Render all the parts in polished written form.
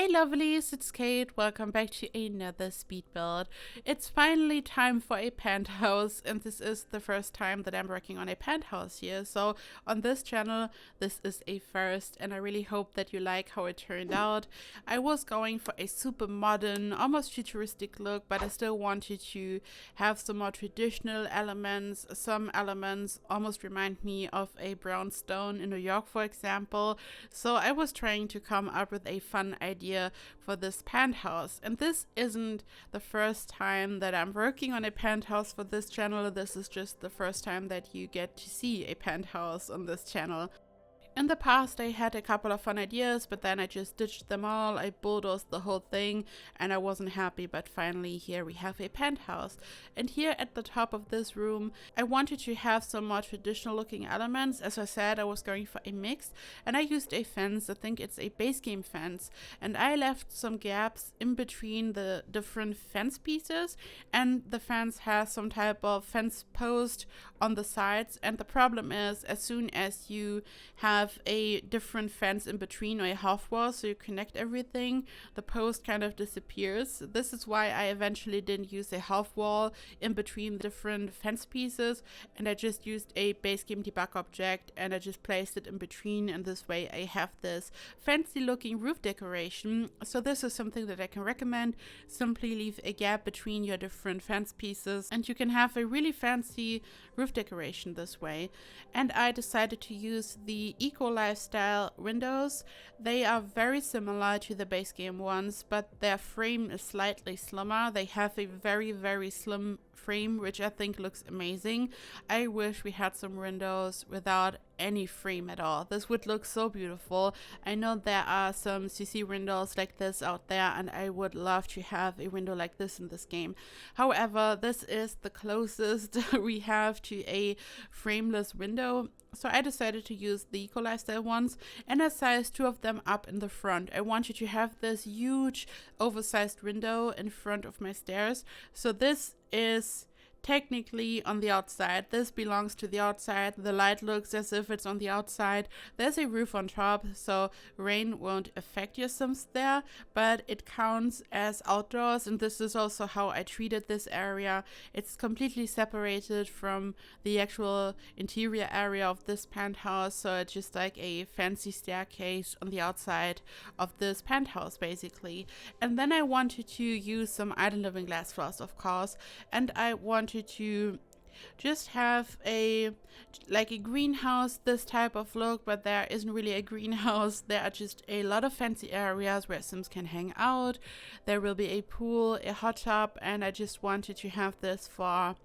Hey lovelies, it's Kate. Welcome back to another speed build. It's finally time for a penthouse, and this is the first time that I'm working on a penthouse here. So on this channel, this is a first, and I really hope that you like how it turned out. I was going for a super modern, almost futuristic look, but I still wanted to have some more traditional elements. Some elements almost remind me of a brownstone in New York, for example. So I was trying to come up with a fun idea for this penthouse, and this isn't the first time that I'm working on a penthouse for this channel. This is just the first time that you get to see a penthouse on this channel. In the past, I had a couple of fun ideas, but then I just ditched them all. I bulldozed the whole thing and I wasn't happy, but finally here we have a penthouse. And here at the top of this room, I wanted to have some more traditional looking elements. As I said, I was going for a mix, and I used a fence. I think it's a base game fence, and I left some gaps in between the different fence pieces, and the fence has some type of fence post on the sides. And the problem is, as soon as you have a different fence in between, or a half wall, so you connect everything, the post kind of disappears. This is why I eventually didn't use a half wall in between different fence pieces, and I just used a base game debug object and I just placed it in between, and this way I have this fancy looking roof decoration. So this is something that I can recommend. Simply leave a gap between your different fence pieces and you can have a really fancy roof decoration this way. And I decided to use the Eco Lifestyle windows. They are very similar to the base game ones, but their frame is slightly slimmer. They have a very slim frame, which I think looks amazing. I wish we had some windows without any frame at all. This would look so beautiful. I know there are some CC windows like this out there, and I would love to have a window like this in this game. However, this is the closest we have to a frameless window, so I decided to use the Eco Lifestyle ones, and I sized two of them up in the front. I wanted to have this huge oversized window in front of my stairs. So this is technically on the outside. This belongs to the outside. The light looks as if it's on the outside. There's a roof on top, so rain won't affect your sims there, but it counts as outdoors, and this is also how I treated this area. It's completely separated from the actual interior area of this penthouse, so it's just like a fancy staircase on the outside of this penthouse basically. And then I wanted to use some idle living glass floors, of course, and I wanted to just have a greenhouse, this type of look, but there isn't really a greenhouse. There are just a lot of fancy areas where sims can hang out. There will be a pool, a hot tub, and I just wanted to have this for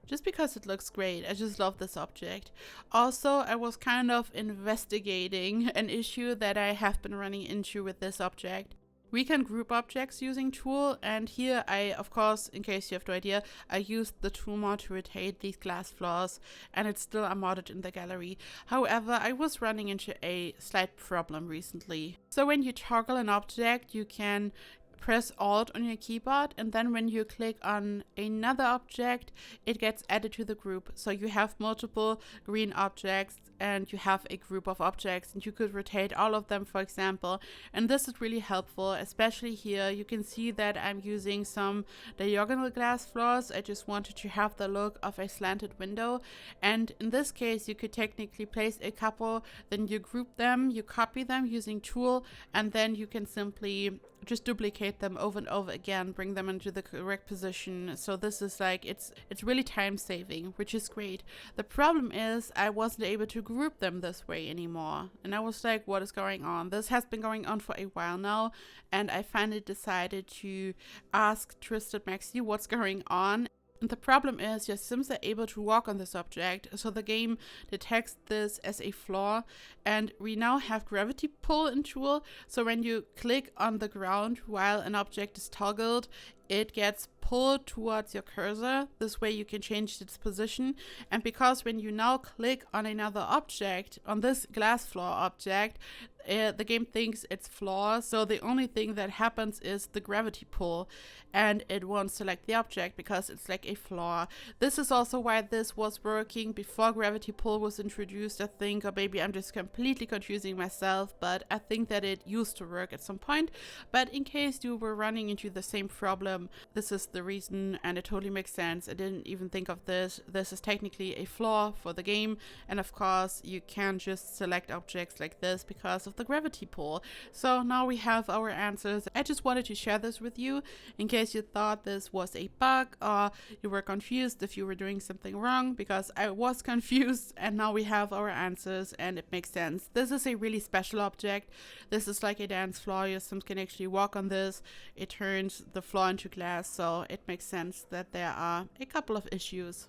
just because it looks great. I just love this object. Also, I was kind of investigating an issue that I have been running into with this object. We can group objects using tool, and here I, of course, in case you have no idea, I used the tool mod to rotate these glass floors, and it's still unmodded in the gallery. However, I was running into a slight problem recently. So when you toggle an object, you can press Alt on your keyboard, and then when you click on another object, it gets added to the group. So you have multiple green objects and you have a group of objects, and you could rotate all of them, for example. And this is really helpful, especially here. You can see that I'm using some diagonal glass floors. I just wanted to have the look of a slanted window, and in this case you could technically place a couple, then you group them, you copy them using tool, and then you can simply just duplicate them over and over again, bring them into the correct position. So this is like, it's really time saving, which is great. The problem is I wasn't able to group them this way anymore, and I was like, what is going on? This has been going on for a while now, and I finally decided to ask Twisted Maxi what's going on. And the problem is your sims are able to walk on this object, so the game detects this as a flaw, and we now have gravity pull in tool. So when you click on the ground while an object is toggled, it gets pull towards your cursor. This way you can change its position. And because when you now click on another object, on this glass floor object, the game thinks it's floor, so the only thing that happens is the gravity pull, and it won't select the object because it's like a floor. This is also why this was working before gravity pull was introduced, I think, or maybe I'm just completely confusing myself, but I think that it used to work at some point. But in case you were running into the same problem, this is the reason, and it totally makes sense. I didn't even think of this. This is technically a flaw for the game, and of course you can't just select objects like this because of the gravity pull. So now we have our answers. I just wanted to share this with you in case you thought this was a bug or you were confused if you were doing something wrong, because I was confused, and now we have our answers and it makes sense. This is a really special object. This is like a dance floor. Your Sims can actually walk on this. It turns the floor into glass, so it makes sense that there are a couple of issues.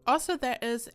Also, there is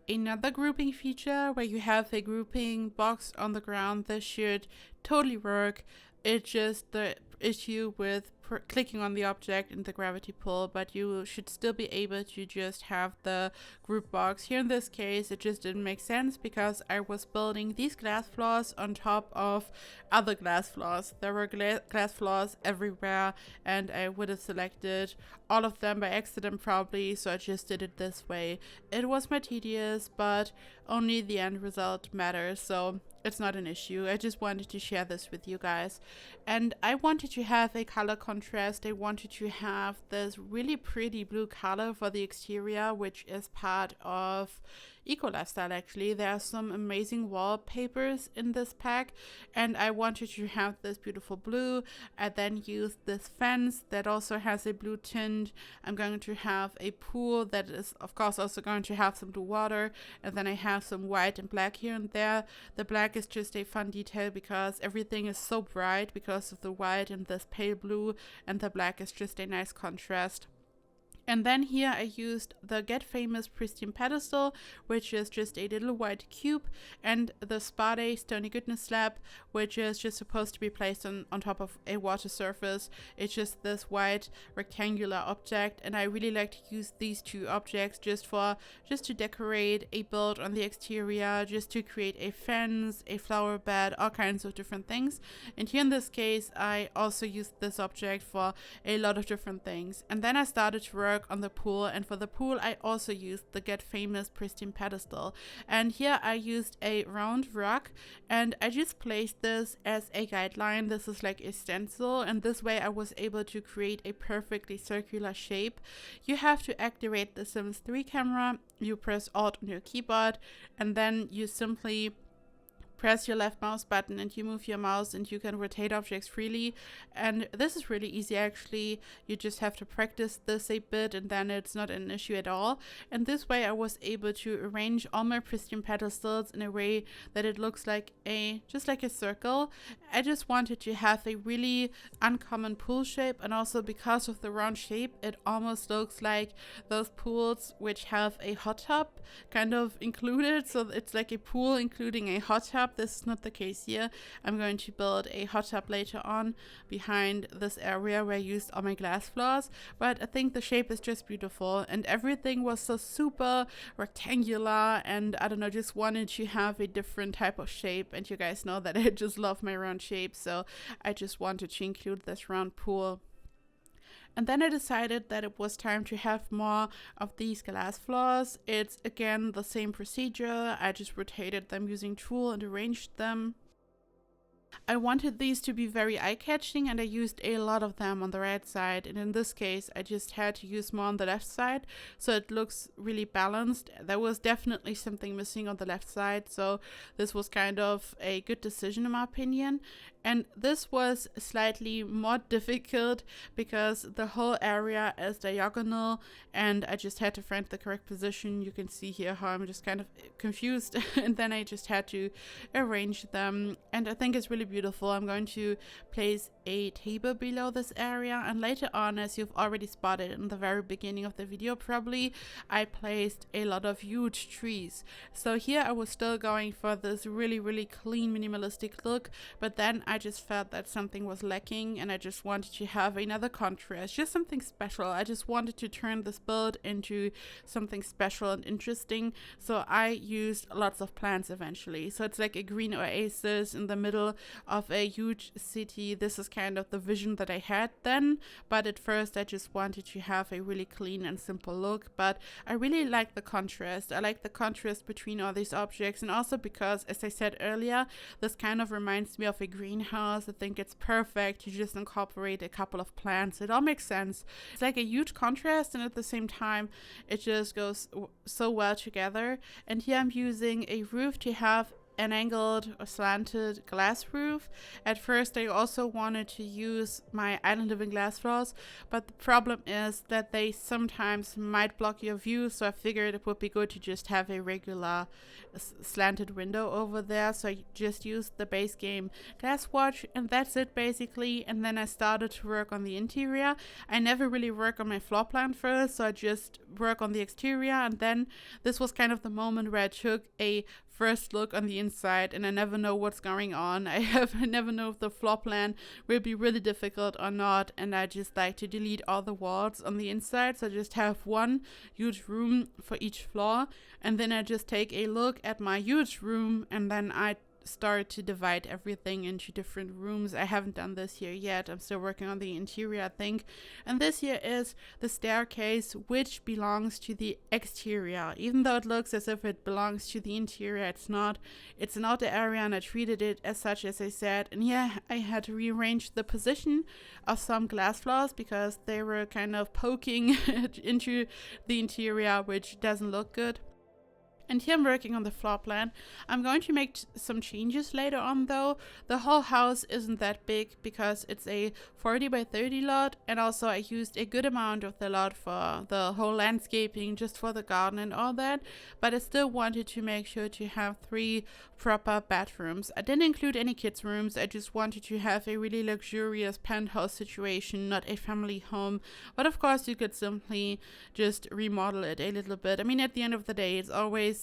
another grouping feature where you have a grouping box on the ground. This should totally work. It's just the issue with clicking on the object and the gravity pull, but you should still be able to just have the group box. Here in this case, it just didn't make sense because I was building these glass floors on top of other glass floors. There were glass floors everywhere, and I would have selected all of them by accident probably, so I just did it this way. It was more tedious, but only the end result matters, so it's not an issue. I just wanted to share this with you guys. And I wanted to have a color contrast. I wanted to have this really pretty blue color for the exterior, which is part of Eco Lifestyle actually. There are some amazing wallpapers in this pack, and I wanted to have this beautiful blue. I then used this fence that also has a blue tint. I'm going to have a pool that is of course also going to have some blue water, and then I have some white and black here and there. The black is just a fun detail because everything is so bright because of the white and this pale blue, and the black is just a nice contrast. And then here I used the Get Famous Pristine Pedestal, which is just a little white cube, and the Spade Stony Goodness Slab, which is just supposed to be placed on top of a water surface. It's just this white rectangular object, and I really like to use these two objects just to decorate a build on the exterior, just to create a fence, a flower bed, all kinds of different things. And here in this case, I also used this object for a lot of different things. And then I started to work on the pool, and for the pool I also used the Get Famous Pristine Pedestal, and here I used a round rock, and I just placed this as a guideline. This is like a stencil, and this way I was able to create a perfectly circular shape. You have to activate the Sims 3 camera. You press Alt on your keyboard, and then you simply press your left mouse button and you move your mouse and you can rotate objects freely. And this is really easy actually. You just have to practice this a bit and then it's not an issue at all. And this way I was able to arrange all my pristine pedestals in a way that it looks like just like a circle. I just wanted to have a really uncommon pool shape, and also because of the round shape it almost looks like those pools which have a hot tub kind of included. So it's like a pool including a hot tub. This is not the case here. I'm going to build a hot tub later on behind this area where I used all my glass floors, but I think the shape is just beautiful, and everything was so super rectangular, and I don't know, just wanted to have a different type of shape. And you guys know that I just love my round shape, so I just wanted to include this round pool. And then I decided that it was time to have more of these glass floors. It's again the same procedure. I just rotated them using tool and arranged them. I wanted these to be very eye-catching, and I used a lot of them on the right side, and in this case I just had to use more on the left side so it looks really balanced. There was definitely something missing on the left side, so this was kind of a good decision in my opinion. And this was slightly more difficult because the whole area is diagonal and I just had to find the correct position. You can see here how I'm just kind of confused and then I just had to arrange them, and I think it's really beautiful. I'm going to place a table below this area, and later on, as you've already spotted in the very beginning of the video probably, I placed a lot of huge trees. So here I was still going for this really clean minimalistic look, but then I just felt that something was lacking and I just wanted to have another contrast, just something special. I just wanted to turn this build into something special and interesting, so I used lots of plants eventually. So it's like a green oasis in the middle of a huge city. This is kind of the vision that I had then, but at first I just wanted to have a really clean and simple look. But I really like the contrast. I like the contrast between all these objects, and also because, as I said earlier, this kind of reminds me of a greenhouse. I think it's perfect to just incorporate a couple of plants. It all makes sense. It's like a huge contrast, and at the same time it just goes so well together. And here I'm using a roof to have an angled or slanted glass roof. At first I also wanted to use my island living glass floors, but the problem is that they sometimes might block your view, so I figured it would be good to just have a regular slanted window over there. So I just used the base game glass watch, and that's it basically. And then I started to work on the interior. I never really work on my floor plan first, so I just work on the exterior, and then this was kind of the moment where I took a first look on the inside, and I never know what's going on. I never know if the floor plan will be really difficult or not, and I just like to delete all the walls on the inside, so I just have one huge room for each floor, and then I just take a look at my huge room, and then I start to divide everything into different rooms. I haven't done this here yet. I'm still working on the interior, I think. And this here is the staircase, which belongs to the exterior. Even though it looks as if it belongs to the interior, it's not. It's an outer area, and I treated it as such, as I said. And yeah, I had to rearrange the position of some glass floors because they were kind of poking into the interior, which doesn't look good. And here I'm working on the floor plan. I'm going to make some changes later on though. The whole house isn't that big because it's a 40 by 30 lot, and also I used a good amount of the lot for the whole landscaping, just for the garden and all that. But I still wanted to make sure to have 3 proper bedrooms. I didn't include any kids' rooms. I just wanted to have a really luxurious penthouse situation, not a family home. But of course you could simply just remodel it a little bit. I mean, at the end of the day, it's always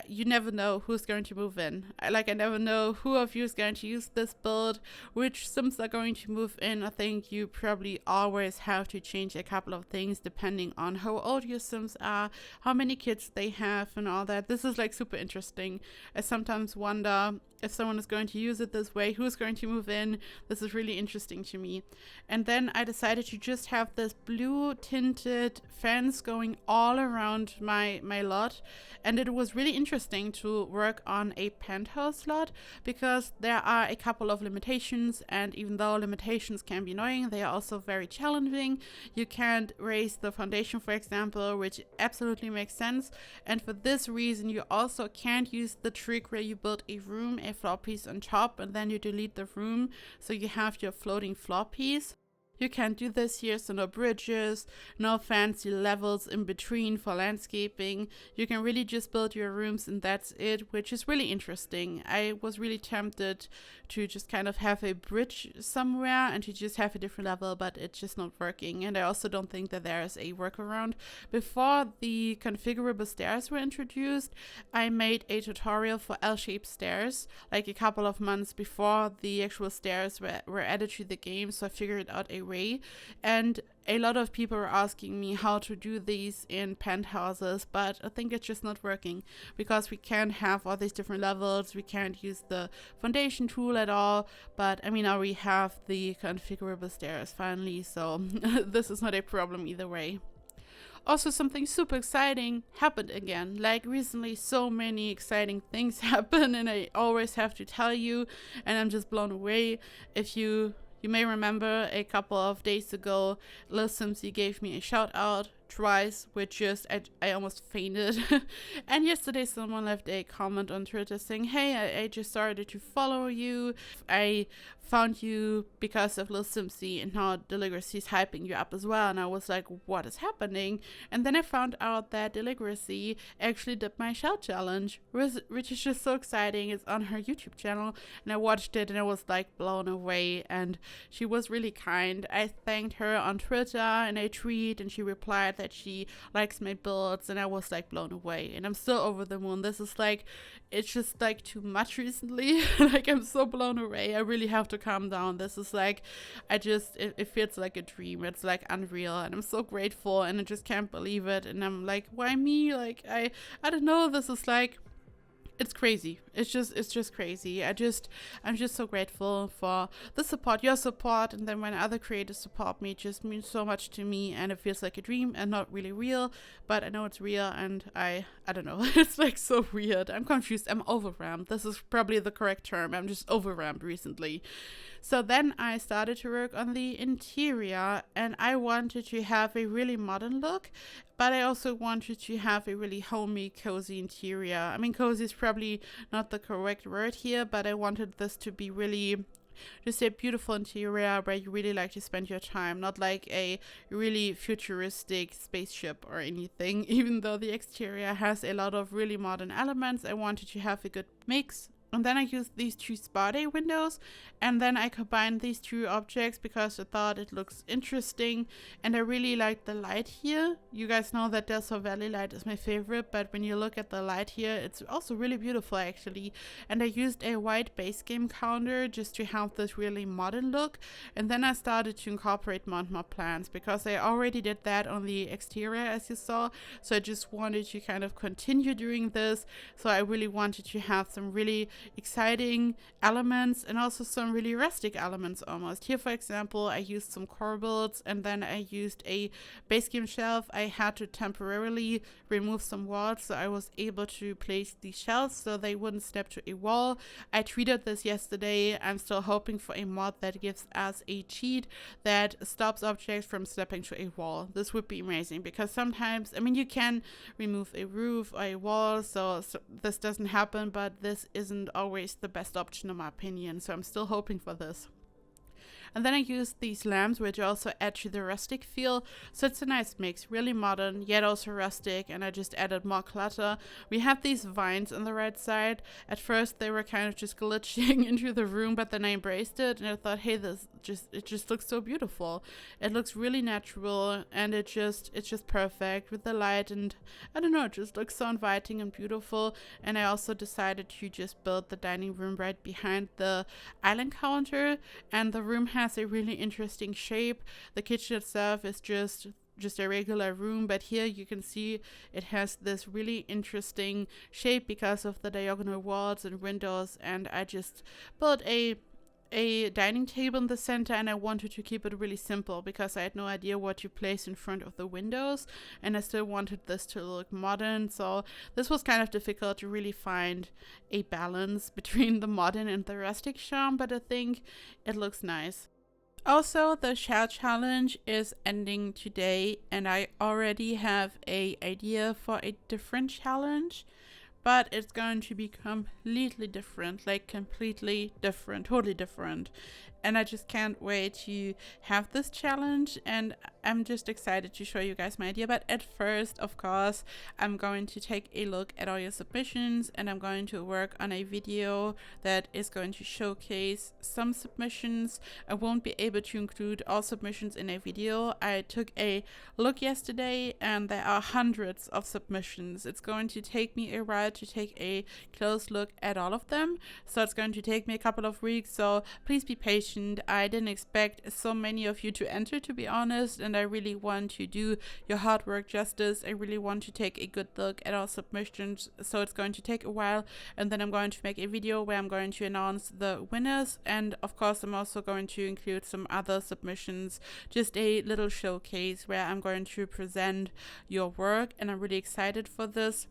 you never know who's going to move in. I never know who of you is going to use this build, which Sims are going to move in. I think you probably always have to change a couple of things depending on how old your Sims are, how many kids they have, and all that. This is like super interesting. I sometimes wonder if someone is going to use it this way, who's going to move in. This is really interesting to me. And then I decided to just have this blue tinted fence going all around my lot, and it was really interesting to work on a penthouse lot because there are a couple of limitations, and even though limitations can be annoying, they are also very challenging. You can't raise the foundation, for example, which absolutely makes sense, and for this reason you also can't use the trick where you build a room, a floor piece on top, and then you delete the room, so you have your floating floor piece. You can't do this here, so no bridges, no fancy levels in between for landscaping. You can really just build your rooms and that's it, which is really interesting. I was really tempted to just kind of have a bridge somewhere and to just have a different level, but it's just not working. And I also don't think that there is a workaround. Before the configurable stairs were introduced, I made a tutorial for L-shaped stairs, like a couple of months before the actual stairs were added to the game, so I figured out a way. And a lot of people are asking me how to do these in penthouses, but I think it's just not working because we can't have all these different levels. We can't use the foundation tool at all. But I mean, now we have the configurable stairs finally, so this is not a problem either way. Also, something super exciting happened again. Like recently, so many exciting things happen, and I always have to tell you, and I'm just blown away. If you may remember a couple of days ago, Lil Sims, you gave me a shout out twice, which just I almost fainted. And yesterday someone left a comment on Twitter saying, hey, I just started to follow you. I found you because of Lil Simpsy, and now Deligracy is hyping you up as well. And I was like, what is happening? And then I found out that Deligracy actually did my shell challenge, which is just so exciting. It's on her YouTube channel, and I watched it and I was like blown away, and she was really kind. I thanked her on Twitter and I tweet, and she replied that she likes my builds, and I was like blown away, and I'm still over the moon. This is like, it's just like too much recently. Like, I'm so blown away. I really have to calm down. This is like, it feels like a dream. It's like unreal, and I'm so grateful, and I just can't believe it. And I'm like, why me? Like, I don't know. This is like, it's crazy. It's just crazy. I'm just so grateful for the support, your support, and then when other creators support me, it just means so much to me, and it feels like a dream and not really real, but I know it's real, and I don't know. It's like so weird. I'm confused. I'm overwhelmed. This is probably the correct term. I'm just overwhelmed recently. So then I started to work on the interior, and I wanted to have a really modern look, but I also wanted to have a really homey, cozy interior. I mean, cozy is probably not the correct word here, but I wanted this to be really just a beautiful interior where you really like to spend your time, not like a really futuristic spaceship or anything. Even though the exterior has a lot of really modern elements, I wanted to have a good mix. And then I used these two spa day windows, and then I combined these two objects because I thought it looks interesting, and I really like the light here. You guys know that Desert Valley light is my favorite, but when you look at the light here, it's also really beautiful actually. And I used a white base game counter just to have this really modern look, and then I started to incorporate more plants because I already did that on the exterior, as you saw. So I just wanted to kind of continue doing this. So I really wanted to have some really exciting elements and also some really rustic elements almost. Here, for example, I used some corbels, and then I used a base game shelf. I had to temporarily remove some walls, so I was able to place these shelves so they wouldn't step to a wall. I tweeted this yesterday. I'm still hoping for a mod that gives us a cheat that stops objects from stepping to a wall. This would be amazing because sometimes, I mean, you can remove a roof or a wall, so this doesn't happen, but this isn't always the best option in my opinion, so I'm still hoping for this. And then I used these lamps, which also add to the rustic feel. So it's a nice mix, really modern, yet also rustic. And I just added more clutter. We have these vines on the right side. At first, they were kind of just glitching into the room, but then I embraced it. And I thought, hey, it just looks so beautiful. It looks really natural, and it's just perfect with the light. And I don't know, it just looks so inviting and beautiful. And I also decided to just build the dining room right behind the island counter. And the room has a really interesting shape. The kitchen itself is just a regular room, but here you can see it has this really interesting shape because of the diagonal walls and windows. And I just built a dining table in the center, and I wanted to keep it really simple because I had no idea what to place in front of the windows, and I still wanted this to look modern. So this was kind of difficult to really find a balance between the modern and the rustic charm, but I think it looks nice. Also, the shell challenge is ending today, and I already have an idea for a different challenge, but it's going to be completely different, like completely different, totally different. And I just can't wait to have this challenge, and I'm just excited to show you guys my idea. But at first, of course, I'm going to take a look at all your submissions, and I'm going to work on a video that is going to showcase some submissions. I won't be able to include all submissions in a video. I took a look yesterday, and there are hundreds of submissions. It's going to take me a while to take a close look at all of them, so it's going to take me a couple of weeks, so please be patient. I didn't expect so many of you to enter, to be honest, and I really want to do your hard work justice. I really want to take a good look at all submissions, so it's going to take a while, and then I'm going to make a video where I'm going to announce the winners, and of course I'm also going to include some other submissions, just a little showcase where I'm going to present your work, and I'm really excited for this.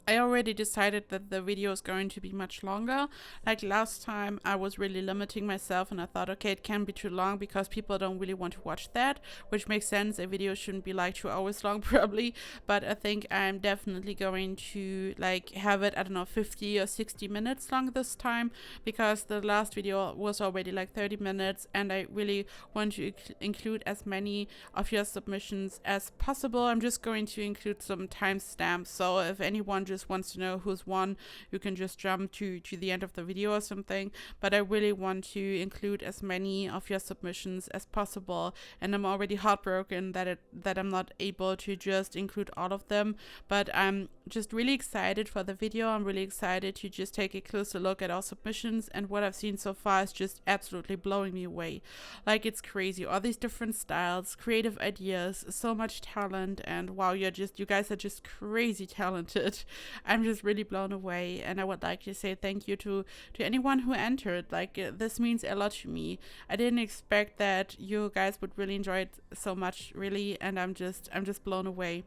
I already decided that the video is going to be much longer. Like last time, I was really limiting myself and I thought, okay, it can be too long because people don't really want to watch that, which makes sense. A video shouldn't be like 2 hours long probably, but I think I'm definitely going to like have it, I don't know, 50 or 60 minutes long this time, because the last video was already like 30 minutes and I really want to include as many of your submissions as possible. I'm just going to include some timestamps, so if anyone just wants to know who's won, you can just jump to the end of the video or something. But I really want to include as many of your submissions as possible, and I'm already heartbroken that I'm not able to just include all of them. But I'm just really excited for the video. I'm really excited to just take a closer look at our submissions, and what I've seen so far is just absolutely blowing me away. Like, it's crazy, all these different styles, creative ideas, so much talent, and wow, you guys are just crazy talented. I'm just really blown away, and I would like to say thank you to anyone who entered. Like, this means a lot to me. I didn't expect that you guys would really enjoy it so much, really, and I'm just blown away.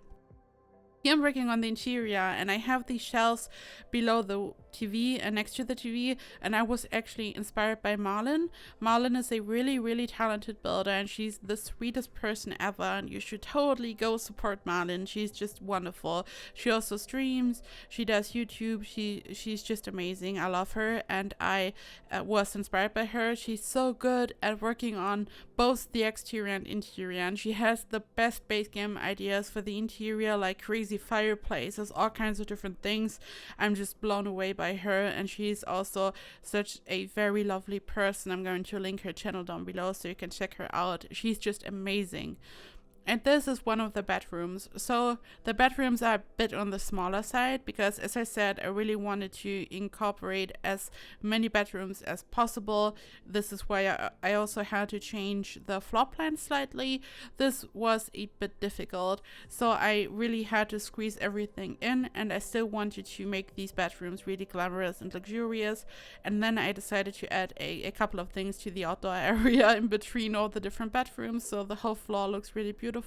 Here I'm working on the interior, and I have these shelves below the TV and next to the TV, and I was actually inspired by Marlin. Marlin is a really talented builder, and she's the sweetest person ever, and you should totally go support Marlin. She's just wonderful. She also streams, she does YouTube, she's just amazing. I love her, and I was inspired by her. She's so good at working on both the exterior and interior, and she has the best base game ideas for the interior, like crazy fireplaces, all kinds of different things. I'm just blown away by her, and she's also such a very lovely person. I'm going to link her channel down below so you can check her out. She's just amazing. And this is one of the bedrooms. So the bedrooms are a bit on the smaller side because, as I said, I really wanted to incorporate as many bedrooms as possible. This is why I also had to change the floor plan slightly. This was a bit difficult, so I really had to squeeze everything in, and I still wanted to make these bedrooms really glamorous and luxurious. And then I decided to add a couple of things to the outdoor area in between all the different bedrooms, so the whole floor looks really beautiful.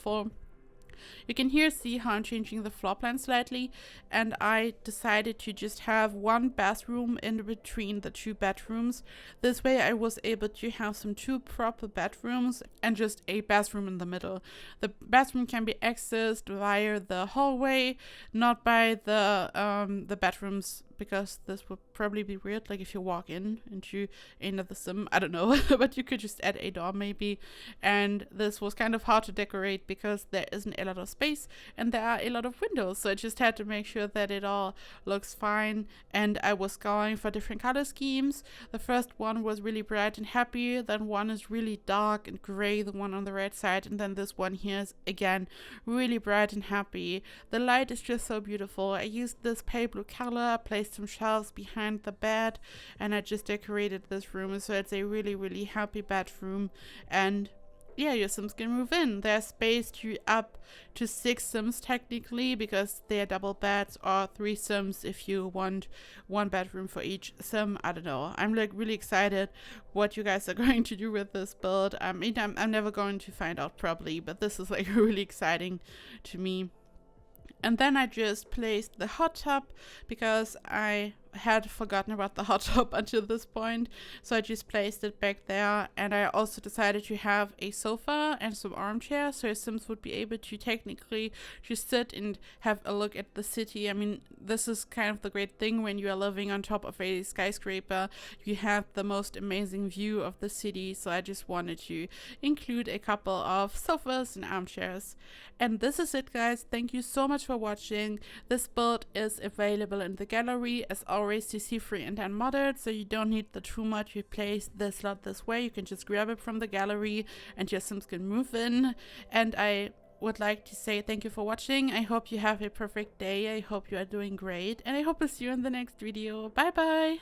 You can here see how I'm changing the floor plan slightly, and I decided to just have one bathroom in between the two bedrooms. This way I was able to have some two proper bedrooms and just a bathroom in the middle. The bathroom can be accessed via the hallway, not by the bedrooms, because this would probably be weird, like if you walk into another sim, I don't know, but you could just add a door maybe. And this was kind of hard to decorate because there isn't a lot of space and there are a lot of windows, so I just had to make sure that it all looks fine. And I was going for different color schemes. The first one was really bright and happy, then one is really dark and gray, the one on the right side, and then this one here is again really bright and happy. The light is just so beautiful. I used this pale blue color, placed some shelves behind the bed, and I just decorated this room so it's a really happy bedroom. And yeah, your sims can move in. There's space to up to 6 sims technically, because they're double beds, or 3 sims if you want one bedroom for each sim. I don't know. I'm like really excited what you guys are going to do with this build. I mean, I'm never going to find out probably, but this is like really exciting to me. And then I just placed the hot tub because I had forgotten about the hot tub until this point, so I just placed it back there. And I also decided to have a sofa and some armchairs so your sims would be able to technically just sit and have a look at the city. I mean, this is kind of the great thing when you are living on top of a skyscraper. You have the most amazing view of the city, so I just wanted to include a couple of sofas and armchairs. And this is it, guys. Thank you so much for watching. This build is available in the gallery as always to see free and unmodded, so you don't need the too much to place the slot this way. You can just grab it from the gallery and your sims can move in. And I would like to say thank you for watching. I hope you have a perfect day. I hope you are doing great, and I hope to see you in the next video. Bye bye.